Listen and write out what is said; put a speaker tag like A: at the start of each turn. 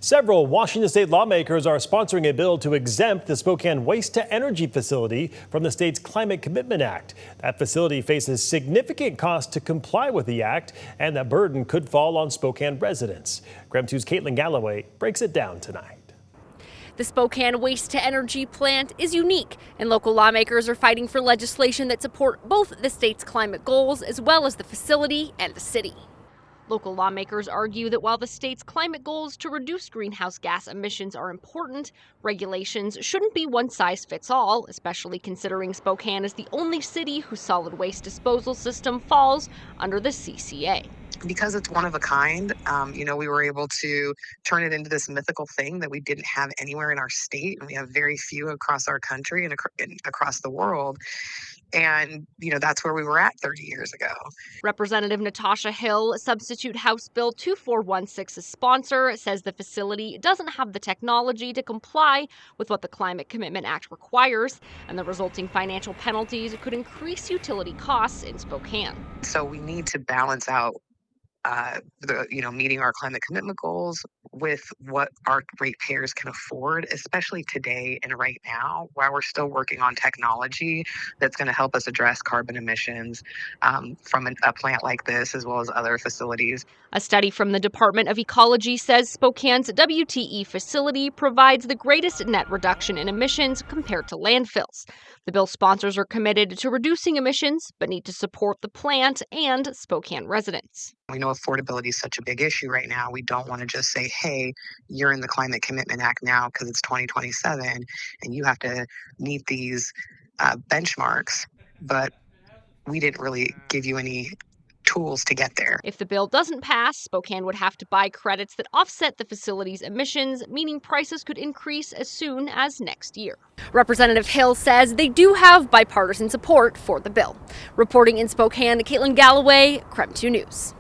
A: Several Washington state lawmakers are sponsoring a bill to exempt the Spokane waste-to-energy facility from the state's Climate Commitment Act. That facility faces significant costs to comply with the act, and that burden could fall on Spokane residents. KREM 2's Caitlin Galloway breaks it down tonight.
B: The Spokane waste-to-energy plant is unique, and local lawmakers are fighting for legislation that support both the state's climate goals as well as the facility and the city. Local lawmakers argue that while the state's climate goals to reduce greenhouse gas emissions are important, regulations shouldn't be one size fits all, especially considering Spokane is the only city whose solid waste disposal system falls under the CCA.
C: Because it's one of a kind, we were able to turn it into this mythical thing that we didn't have anywhere in our state, and we have very few across our country and across the world. And, that's where we were at 30 years ago.
B: Representative Natasha Hill, substitute House Bill 2416's sponsor, says the facility doesn't have the technology to comply with what the Climate Commitment Act requires, and the resulting financial penalties could increase utility costs in Spokane.
C: So we need to balance out meeting our climate commitment goals with what our ratepayers can afford, especially today and right now, while we're still working on technology that's going to help us address carbon emissions from a plant like this, as well as other facilities.
B: A study from the Department of Ecology says Spokane's WTE facility provides the greatest net reduction in emissions compared to landfills. The bill sponsors are committed to reducing emissions, but need to support the plant and Spokane residents.
C: We know affordability is such a big issue right now. We don't want to just say, hey, you're in the Climate Commitment Act now because it's 2027 and you have to meet these benchmarks. But we didn't really give you any tools to get there.
B: If the bill doesn't pass, Spokane would have to buy credits that offset the facility's emissions, meaning prices could increase as soon as next year. Representative Hill says they do have bipartisan support for the bill. Reporting in Spokane, Caitlin Galloway, KREM 2 News.